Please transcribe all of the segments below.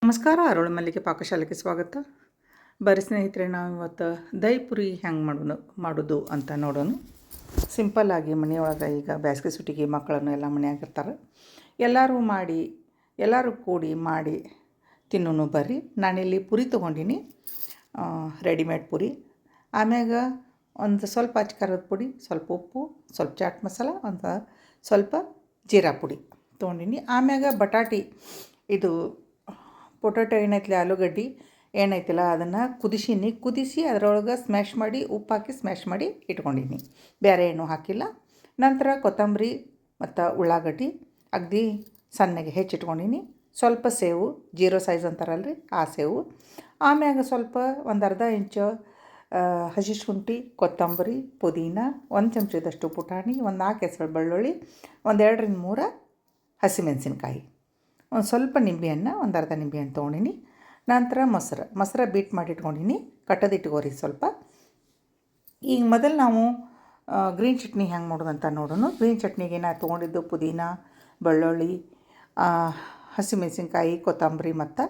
ನಮಸ್ಕಾರ. ಅರಳು ಮಲ್ಲಿಗೆ ಪಾಕಶಾಲೆಗೆ ಸ್ವಾಗತ. ಬರೀ ಸ್ನೇಹಿತರೆ, ನಾವು ಇವತ್ತು ದಹಿ ಪುರಿ ಹೆಂಗೆ ಮಾಡೋದು ಅಂತ ನೋಡೋಣ. ಸಿಂಪಲ್ಲಾಗಿ ಮನೆಯೊಳಗೆ ಈಗ ಬೇಸಿಗೆ ಸುಟ್ಟಿಗೆ ಮಕ್ಕಳನ್ನು ಎಲ್ಲ ಮನೆಯಾಗಿರ್ತಾರೆ, ಎಲ್ಲರೂ ಕೂಡಿ ಮಾಡಿ ತಿನ್ನೋನು ಬರ್ರಿ. ನಾನಿಲ್ಲಿ ಪುರಿ ತೊಗೊಂಡಿನಿ, ರೆಡಿಮೇಡ್ ಪುರಿ. ಆಮ್ಯಾಗ ಒಂದು ಸ್ವಲ್ಪ ಅಚ್ಕಾರದ ಪುಡಿ, ಸ್ವಲ್ಪ ಉಪ್ಪು, ಸ್ವಲ್ಪ ಚಾಟ್ ಮಸಾಲ, ಒಂದು ಸ್ವಲ್ಪ ಜೀರಾ ಪುಡಿ ತೊಗೊಂಡಿನಿ. ಆಮ್ಯಾಗ ಬಟಾಟಿ, ಇದು ಪೊಟ್ಯಾಟೊ ಏನೈತಿಲ್ಲ, ಆಲೂಗಡ್ಡೆ ಏನೈತಿಲ್ಲ, ಅದನ್ನು ಕುದಿಸಿ ಅದರೊಳಗೆ ಸ್ಮ್ಯಾಶ್ ಮಾಡಿ ಉಪ್ಪು ಹಾಕಿ ಸ್ಮ್ಯಾಶ್ ಮಾಡಿ ಇಟ್ಕೊಂಡಿನಿ, ಬೇರೆ ಏನೂ ಹಾಕಿಲ್ಲ. ನಂತರ ಕೊತ್ತಂಬರಿ ಮತ್ತು ಉಳ್ಳಾಗಡ್ಡಿ ಅಗದಿ ಸಣ್ಣಗೆ ಹೆಚ್ಚಿಟ್ಕೊಂಡಿನಿ. ಸ್ವಲ್ಪ ಸೇವು, ಜೀರೋ ಸೈಜ್ ಅಂತಾರಲ್ರಿ ಆ ಸೇವು. ಆಮ್ಯಾಗ ಸ್ವಲ್ಪ ಒಂದು ಅರ್ಧ ಇಂಚು ಹಸಿ ಶುಂಠಿ, ಕೊತ್ತಂಬರಿ, ಪುದೀನ, 1 ಚಮಚದಷ್ಟು ಪುಟಾಣಿ, ಒಂದು 4 ಹೆಸರು ಬೆಳ್ಳುಳ್ಳಿ, ಒಂದು 2ರಿಂದ 3 ಹಸಿಮೆಣಸಿನ್ಕಾಯಿ, ಒಂದು ಸ್ವಲ್ಪ ನಿಂಬೆಹಣ್ಣು, ಒಂದು ಅರ್ಧ ನಿಂಬೆಹಣ್ಣು ತೊಗೊಂಡಿನಿ. ನಂತರ ಮೊಸರು ಬೀಟ್ ಮಾಡಿ ಇಟ್ಕೊಂಡಿನಿ, ಕಟ್ಟದಿಟ್ಕೋರಿ ಸ್ವಲ್ಪ. ಈಗ ಮೊದಲು ನಾವು ಗ್ರೀನ್ ಚಟ್ನಿ ಹೆಂಗೆ ಮಾಡೋದಂತ ನೋಡೋಣ. ಗ್ರೀನ್ ಚಟ್ನಿಗೆ ನಾನು ತೊಗೊಂಡಿದ್ದು ಪುದೀನ, ಬೆಳ್ಳುಳ್ಳಿ, ಹಸಿಮೆಣಸಿನ್ಕಾಯಿ, ಕೊತ್ತಂಬರಿ ಮತ್ತು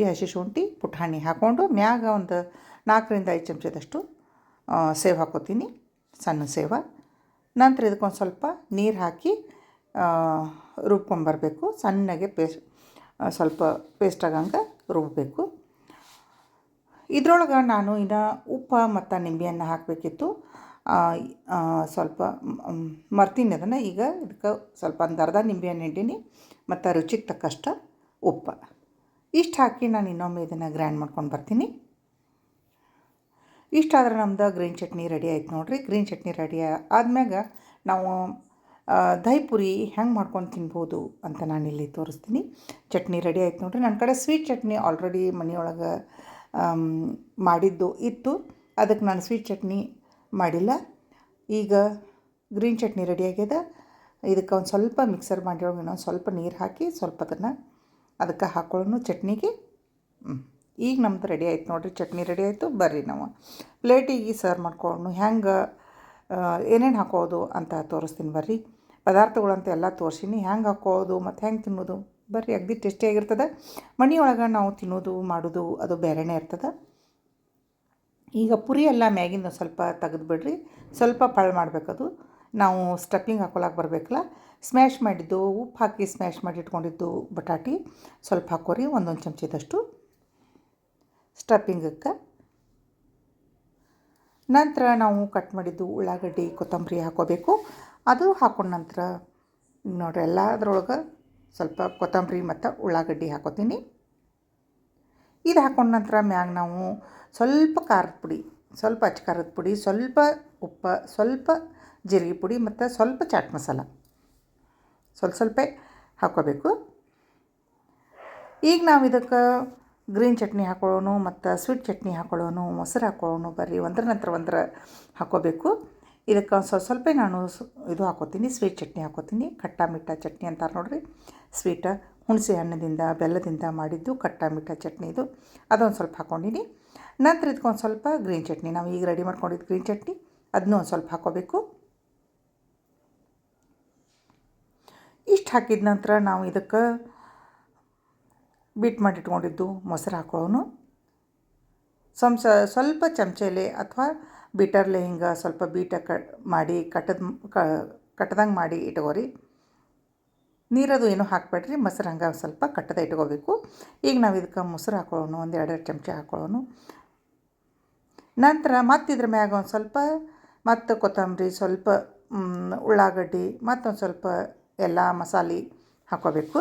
ಹಸಿ ಶುಂಠಿ, ಪುಟಾಣಿ ಹಾಕ್ಕೊಂಡು ಮ್ಯಾಗ ಒಂದು 4ರಿಂದ 5 ಚಮಚದಷ್ಟು ಸೇವು ಹಾಕ್ಕೋತೀನಿ, ಸಣ್ಣ ಸೇವು. ನಂತರ ಇದಕ್ಕೊಂದು ಸ್ವಲ್ಪ ನೀರು ಹಾಕಿ ರುಬ್ಕೊಂಬರಬೇಕು. ಸಣ್ಣಗೆ ಸ್ವಲ್ಪ ಪೇಸ್ಟ್ ಆಗಂಗೆ ರುಬ್ಬಬೇಕು. ಇದ್ರೊಳಗೆ ನಾನು ಇನ್ನು ಉಪ್ಪು ಮತ್ತು ನಿಂಬೆಹಣ್ಣು ಹಾಕಬೇಕಿತ್ತು, ಸ್ವಲ್ಪ ಮರ್ತೀನಿ ಅದನ್ನು. ಈಗ ಇದಕ್ಕೆ ಸ್ವಲ್ಪ ಒಂದು ಅರ್ಧ ನಿಂಬೆಹಣ್ಣು ಹಿಂಡೀನಿ ಮತ್ತು ರುಚಿಗೆ ತಕ್ಕಷ್ಟು ಉಪ್ಪು ಇಷ್ಟು ಹಾಕಿ ನಾನು ಇನ್ನೊಮ್ಮೆ ಇದನ್ನು ಗ್ರೈಂಡ್ ಮಾಡ್ಕೊಂಡು ಬರ್ತೀನಿ. ಇಷ್ಟಾದ್ರೆ ನಮ್ದು ಗ್ರೀನ್ ಚಟ್ನಿ ರೆಡಿ ಆಯ್ತು ನೋಡಿರಿ. ಗ್ರೀನ್ ಚಟ್ನಿ ರೆಡಿ ಆದ್ಮ್ಯಾಗ ನಾವು ದಹಿ ಪುರಿ ಹೆಂಗೆ ಮಾಡ್ಕೊಂಡು ತಿನ್ಬೋದು ಅಂತ ನಾನಿಲ್ಲಿ ತೋರಿಸ್ತೀನಿ. ಚಟ್ನಿ ರೆಡಿ ಆಯ್ತು ನೋಡಿರಿ. ನನ್ನ ಕಡೆ ಸ್ವೀಟ್ ಚಟ್ನಿ ಆಲ್ರೆಡಿ ಮನೆಯೊಳಗೆ ಮಾಡಿದ್ದು ಇತ್ತು, ಅದಕ್ಕೆ ನಾನು ಸ್ವೀಟ್ ಚಟ್ನಿ ಮಾಡಿಲ್ಲ. ಈಗ ಗ್ರೀನ್ ಚಟ್ನಿ ರೆಡಿ ಆಗ್ಯದ. ಇದಕ್ಕೆ ಒಂದು ಸ್ವಲ್ಪ ಮಿಕ್ಸರ್ ಮಾಡಿಯೊಳಗೆ ಇನ್ನೊಂದು ಸ್ವಲ್ಪ ನೀರು ಹಾಕಿ ಸ್ವಲ್ಪ ಅದಕ್ಕೆ ಹಾಕೊಳ್ಳೋಣ ಚಟ್ನಿಗೆ. ಈಗ ನಮ್ದು ರೆಡಿ ಆಯ್ತು ನೋಡಿರಿ, ಚಟ್ನಿ ರೆಡಿ ಆಯಿತು. ಬರ್ರಿ ನಾವು ಪ್ಲೇಟಿಗೆ ಸರ್ವ್ ಮಾಡ್ಕೊಳ್ಳೋಣ. ಹೆಂಗೆ ಏನೇನು ಹಾಕೋದು ಅಂತ ತೋರಿಸ್ತೀನಿ ಬರ್ರಿ. ಪದಾರ್ಥಗಳಂತ ಎಲ್ಲ ತೋರಿಸೀನಿ, ಹೆಂಗೆ ಹಾಕೋದು ಮತ್ತು ಹೆಂಗೆ ತಿನ್ನೋದು ಬರ್ರಿ. ಅಗದಿ ಟೇಸ್ಟಿಯಾಗಿರ್ತದೆ. ಮನೆಯೊಳಗೆ ನಾವು ತಿನ್ನೋದು ಮಾಡೋದು ಅದು ಬೇರೆಯೇ ಇರ್ತದೆ. ಈಗ ಪುರಿ ಎಲ್ಲ ಮ್ಯಾಗಿಂದ ಸ್ವಲ್ಪ ತೆಗೆದುಬಿಡ್ರಿ, ಸ್ವಲ್ಪ ಪಳ್ಳು ಮಾಡಬೇಕದು. ನಾವು ಸ್ಟಫಿಂಗ್ ಹಾಕೊಳಕ್ಕೆ ಬರಬೇಕಲ್ಲ. ಸ್ಮ್ಯಾಶ್ ಮಾಡಿದ್ದು ಉಪ್ಪು ಹಾಕಿ ಸ್ಮ್ಯಾಶ್ ಮಾಡಿ ಇಟ್ಕೊಂಡಿದ್ದು ಬಟಾಟಿ ಸ್ವಲ್ಪ ಹಾಕೋರಿ, 1 ಚಮಚದಷ್ಟು ಸ್ಟಫಿಂಗಕ್ಕೆ. ನಂತರ ನಾವು ಕಟ್ ಮಾಡಿದ್ದು ಉಳ್ಳಾಗಡ್ಡಿ, ಕೊತ್ತಂಬರಿ ಹಾಕೋಬೇಕು. ಅದು ಹಾಕೊಂಡ ನಂತರ ನೋಡಿರಿ ಎಲ್ಲದ್ರೊಳಗೆ ಸ್ವಲ್ಪ ಕೊತ್ತಂಬರಿ ಮತ್ತು ಉಳ್ಳಾಗಡ್ಡಿ ಹಾಕೋತೀನಿ. ಇದು ಹಾಕೊಂಡ ನಂತರ ಮ್ಯಾಗ ನಾವು ಸ್ವಲ್ಪ ಖಾರದ ಪುಡಿ, ಸ್ವಲ್ಪ ಅಚ್ಕಾರದ ಪುಡಿ, ಸ್ವಲ್ಪ ಉಪ್ಪು, ಸ್ವಲ್ಪ ಜೀರಿಗೆ ಪುಡಿ ಮತ್ತು ಸ್ವಲ್ಪ ಚಾಟ್ ಮಸಾಲ ಸ್ವಲ್ಪ ಹಾಕೋಬೇಕು. ಈಗ ನಾವು ಇದಕ್ಕೆ ಗ್ರೀನ್ ಚಟ್ನಿ ಹಾಕೊಳ್ಳೋಣ ಮತ್ತು ಸ್ವೀಟ್ ಚಟ್ನಿ ಹಾಕೊಳ್ಳೋಣ, ಮೊಸರು ಹಾಕೊಳ್ಳೋಣ ಬರ್ರಿ. ಒಂದ್ರ ನಂತರ ಒಂದರ ಹಾಕ್ಕೋಬೇಕು. ಇದಕ್ಕೆ ಸ್ವಲ್ಪ ನಾನು ಇದು ಹಾಕೋತೀನಿ, ಸ್ವೀಟ್ ಚಟ್ನಿ ಹಾಕೋತೀನಿ. ಖಟ್ಟಾ ಮಿಠಾ ಚಟ್ನಿ ಅಂತಾರೆ ನೋಡಿರಿ, ಸ್ವೀಟ ಹುಣಸೆ ಹಣ್ಣದಿಂದ ಬೆಲ್ಲದಿಂದ ಮಾಡಿದ್ದು ಖಟ್ಟಾ ಮಿಠಾ ಚಟ್ನಿ ಇದು, ಅದೊಂದು ಸ್ವಲ್ಪ ಹಾಕ್ಕೊಂಡಿನಿ. ನಂತರ ಇದಕ್ಕೊಂದು ಸ್ವಲ್ಪ ಗ್ರೀನ್ ಚಟ್ನಿ, ನಾವು ಈಗ ರೆಡಿ ಮಾಡ್ಕೊಂಡಿದ್ದು ಗ್ರೀನ್ ಚಟ್ನಿ, ಅದನ್ನೂ ಒಂದು ಸ್ವಲ್ಪ ಹಾಕ್ಕೋಬೇಕು. ಇಷ್ಟು ಹಾಕಿದ ನಂತರ ನಾವು ಇದಕ್ಕೆ ಬೀಟ್ ಮಾಡಿಟ್ಕೊಂಡಿದ್ದು ಮೊಸರು ಹಾಕೊಳ್ಳೋಣ. ಸ್ವಲ್ಪ ಚಮಚೆಲೆ ಅಥವಾ ಬೀಟರ್ಲೆ ಹಿಂಗೆ ಸ್ವಲ್ಪ ಮಾಡಿ ಕಟ್ಟದಂಗೆ ಮಾಡಿ ಇಟ್ಕೋರಿ. ನೀರದು ಏನೂ ಹಾಕಬೇಡ್ರಿ, ಮೊಸರು ಹಂಗೆ ಸ್ವಲ್ಪ ಕಟ್ಟದ ಇಟ್ಕೋಬೇಕು. ಈಗ ನಾವು ಇದಕ್ಕೆ ಮೊಸರು ಹಾಕೊಳ್ಳೋಣ, ಒಂದು 2 ಚಮಚ ಹಾಕೊಳ್ಳೋಣ. ನಂತರ ಮತ್ತಿದ್ರ ಮ್ಯಾಗ ಒಂದು ಸ್ವಲ್ಪ ಮತ್ತು ಕೊತ್ತಂಬರಿ, ಸ್ವಲ್ಪ ಉಳ್ಳಾಗಡ್ಡಿ, ಮತ್ತೊಂದು ಸ್ವಲ್ಪ ಎಲ್ಲ ಮಸಾಲೆ ಹಾಕ್ಕೋಬೇಕು.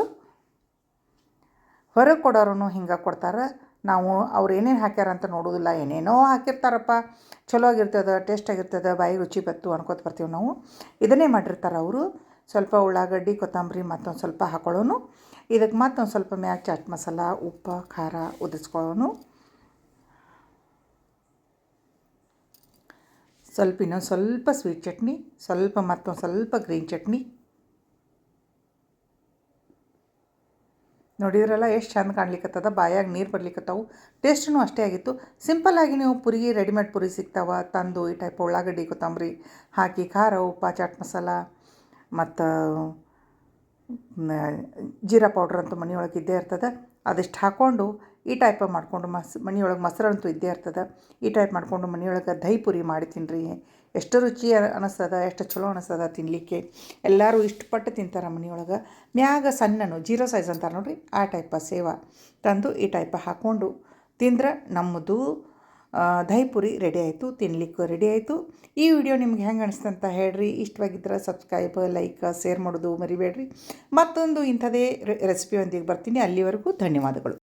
ಹೊರಗೆ ಕೊಡೋರು ಹಿಂಗೆ ಕೊಡ್ತಾರೆ, ನಾವು ಅವ್ರು ಏನೇನು ಹಾಕ್ಯಾರ ಅಂತ ನೋಡೋದಿಲ್ಲ. ಏನೇನೋ ಹಾಕಿರ್ತಾರಪ್ಪ, ಚಲೋ ಆಗಿರ್ತದೆ, ಟೇಸ್ಟಾಗಿರ್ತದೆ, ಬಾಯಿ ರುಚಿ ಬತ್ತು ಅನ್ಕೋತ ಬರ್ತೀವಿ ನಾವು. ಇದನ್ನೇ ಮಾಡಿರ್ತಾರೆ ಅವರು. ಸ್ವಲ್ಪ ಉಳ್ಳಾಗಡ್ಡಿ, ಕೊತ್ತಂಬರಿ ಮತ್ತೊಂದು ಸ್ವಲ್ಪ ಹಾಕೊಳ್ಳೋಣ. ಇದಕ್ಕೆ ಮತ್ತೊಂದು ಸ್ವಲ್ಪ ಮ್ಯಾಗ ಚಾಟ್ ಮಸಾಲ, ಉಪ್ಪು, ಖಾರ ಉದಿಸ್ಕೊಳ್ಳೋಣ. ಇನ್ನೊಂದು ಸ್ವಲ್ಪ ಸ್ವೀಟ್ ಚಟ್ನಿ, ಮತ್ತೊಂದು ಸ್ವಲ್ಪ ಗ್ರೀನ್ ಚಟ್ನಿ. ನೋಡಿದ್ರಲ್ಲ ಎಷ್ಟು ಚಂದ ಕಾಣ್ಲಿಕ್ಕತ್ತದ, ಬಾಯಾಗ ನೀರು ಬರ್ಲಿಕ್ಕತ್ತವು. ಟೇಸ್ಟೂ ಅಷ್ಟೇ ಆಗಿತ್ತು. ಸಿಂಪಲ್ಲಾಗಿ ನೀವು ಪುರಿ, ರೆಡಿಮೇಡ್ ಪುರಿ ಸಿಗ್ತಾವೆ, ತಂದು ಈ ಟೈಪ್ ಉಳ್ಳಾಗಡ್ಡಿ, ಕೊತ್ತಂಬರಿ ಹಾಕಿ ಖಾರ, ಉಪ್ಪು, ಚಾಟ್ ಮಸಾಲ ಮತ್ತು ಜೀರಾ ಪೌಡ್ರ್ ಅಂತೂ ಮನೆಯೊಳಗೆ ಇದ್ದೇ ಇರ್ತದೆ, ಅದಿಷ್ಟು ಹಾಕ್ಕೊಂಡು ಈ ಟೈಪ ಮಾಡಿಕೊಂಡು ಮನೆಯೊಳಗೆ ಮೊಸರಂತೂ ಇದ್ದೇ ಇರ್ತದೆ. ಈ ಟೈಪ್ ಮಾಡಿಕೊಂಡು ಮನೆಯೊಳಗೆ ದಹಿ ಪುರಿ ಮಾಡಿ ತಿನ್ನಿರಿ. ಎಷ್ಟು ರುಚಿ ಅನಿಸ್ತದ, ಎಷ್ಟು ಚಲೋ ಅನಿಸ್ತದ ತಿನ್ನಲಿಕ್ಕೆ. ಎಲ್ಲರೂ ಇಷ್ಟಪಟ್ಟು ತಿಂತಾರೆ ಮನೆಯೊಳಗೆ. ಮ್ಯಾಗ ಸಣ್ಣನು ಜೀರೋ ಸೈಜ್ ಅಂತಾರೆ ನೋಡಿರಿ, ಆ ಟೈಪ ಸೇವ ತಂದು ಈ ಟೈಪ ಹಾಕ್ಕೊಂಡು ತಿಂದ್ರೆ ನಮ್ಮದು ದಹಿ ಪುರಿ ರೆಡಿ ಆಯಿತು, ತಿನ್ನಲಿಕ್ಕೂ ರೆಡಿ ಆಯಿತು. ಈ ವಿಡಿಯೋ ನಿಮ್ಗೆ ಹೆಂಗೆ ಅನಿಸ್ತಂತ ಹೇಳ್ರಿ. ಇಷ್ಟವಾಗಿದ್ದರೆ ಸಬ್ಸ್ಕ್ರೈಬ್, ಲೈಕ್, ಶೇರ್ ಮಾಡೋದು ಮರಿಬೇಡ್ರಿ. ಮತ್ತೊಂದು ಇಂಥದೇ ರೆಸಿಪಿಯೊಂದಿಗೆ ಬರ್ತೀನಿ. ಅಲ್ಲಿವರೆಗೂ ಧನ್ಯವಾದಗಳು.